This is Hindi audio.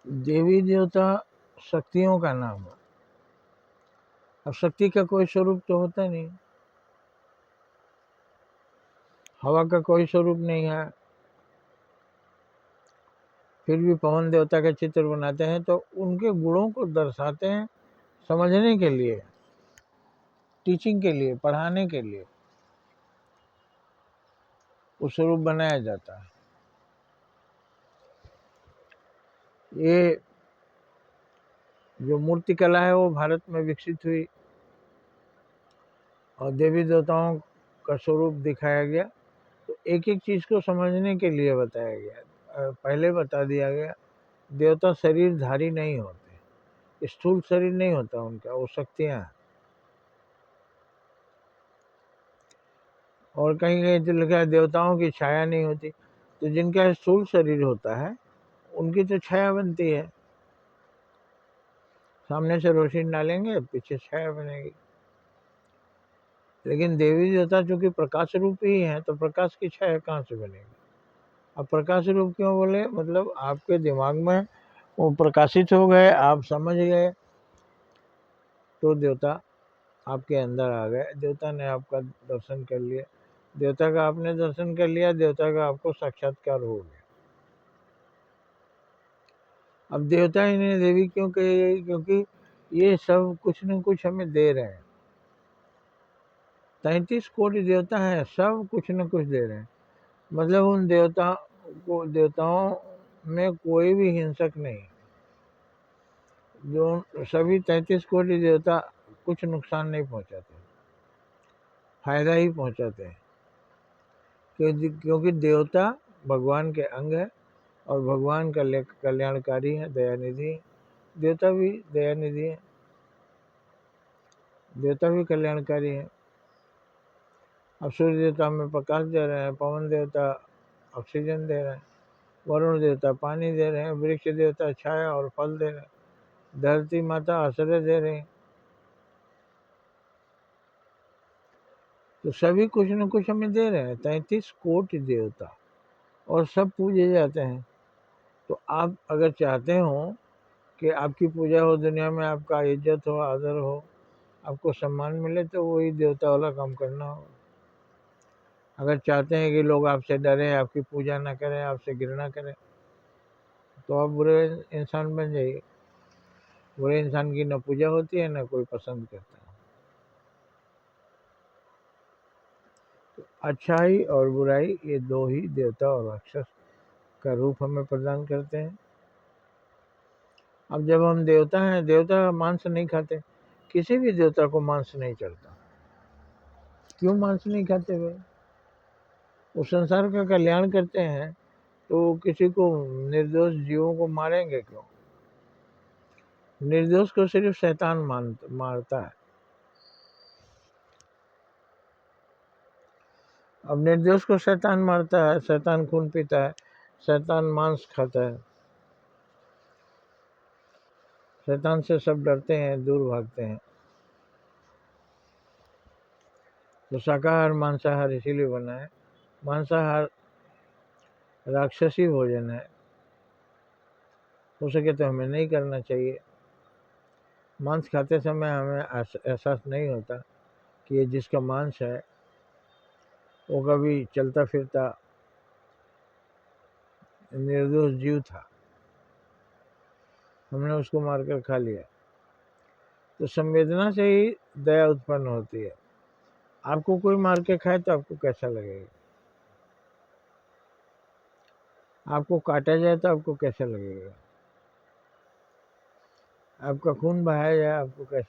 देवी देवता शक्तियों का नाम है। अब शक्ति का कोई स्वरूप तो होता नहीं, हवा का कोई स्वरूप नहीं है, फिर भी पवन देवता का चित्र बनाते हैं तो उनके गुणों को दर्शाते हैं, समझने के लिए, टीचिंग के लिए, पढ़ाने के लिए वो स्वरूप बनाया जाता है। ये जो मूर्ति कला है वो भारत में विकसित हुई और देवी देवताओं का स्वरूप दिखाया गया, तो एक एक चीज़ को समझने के लिए बताया गया। पहले बता दिया गया देवता शरीरधारी नहीं होते, स्थूल शरीर नहीं होता उनका, वो शक्तियाँ हैं। और कहीं कहीं तो लिखा है देवताओं की छाया नहीं होती, तो जिनका स्थूल शरीर होता है उनकी तो छाया बनती है, सामने से रोशनी डालेंगे पीछे छाया बनेगी। लेकिन देवी देवता चूंकि प्रकाश रूप ही हैं तो प्रकाश की छाया कहाँ से बनेगी। अब प्रकाश रूप क्यों बोले, मतलब आपके दिमाग में वो प्रकाशित हो गए, आप समझ गए तो देवता आपके अंदर आ गए, देवता ने आपका दर्शन कर लिया, देवता का आपने दर्शन कर लिया, देवता का आपको साक्षात्कार हो गया। अब देवता इन्हें देवी क्यों कही गई, क्योंकि ये सब कुछ न कुछ हमें दे रहे हैं। 33 कोटि देवता है, सब कुछ न कुछ दे रहे हैं। मतलब उन देवताओं में कोई भी हिंसक नहीं, जो सभी 33 कोटि देवता कुछ नुकसान नहीं पहुंचाते, फायदा ही पहुंचाते हैं। क्योंकि देवता भगवान के अंग है और भगवान का कल्याणकारी है, दयानिधि है। देवता भी दयानिधि है, देवता भी कल्याणकारी है। अब सूर्य देवता हमें प्रकाश दे रहे हैं, पवन देवता ऑक्सीजन दे रहे हैं, वरुण देवता पानी दे रहे हैं, वृक्ष देवता छाया और फल दे रहे हैं, धरती माता आश्रय दे रहे हैं। तो सभी कुछ न कुछ हमें दे रहे हैं, 33 कोटि देवता, और सब पूजे जाते हैं। तो आप अगर चाहते हो कि आपकी पूजा हो, दुनिया में आपका इज्जत हो, आदर हो, आपको सम्मान मिले, तो वही देवता वाला काम करना हो। अगर चाहते हैं कि लोग आपसे डरें, आपकी पूजा ना करें, आपसे घृणा करें, तो आप बुरे इंसान बन जाइए। बुरे इंसान की न पूजा होती है न कोई पसंद करता है। तो अच्छाई और बुराई ये दो ही देवता और राक्षस का रूप हमें प्रदान करते हैं। अब जब हम देवता हैं, देवता मांस नहीं खाते, किसी भी देवता को मांस नहीं चढ़ता। क्यों मांस नहीं खाते भाई? वो संसार का कल्याण करते हैं, तो किसी को, निर्दोष जीवों को मारेंगे क्यों? निर्दोष को सिर्फ शैतान मारता है। अब निर्दोष को शैतान मारता है, शैतान खून पीता है, शैतान मांस खाता है, शैतान से सब डरते हैं, दूर भागते हैं। तो शाकाहार मांसाहार इसीलिए बना है। मांसाहार राक्षसी भोजन है, हो सके तो हमें नहीं करना चाहिए। मांस खाते समय हमें एहसास नहीं होता कि ये जिसका मांस है वो कभी चलता फिरता निर्दोष जीव था, हमने उसको मारकर खा लिया। तो संवेदना से ही दया उत्पन्न होती है। आपको कोई मार के खाए तो आपको कैसा लगेगा? आपको काटा जाए तो आपको कैसा लगेगा? आपका खून बहाया जाए आपको कैसा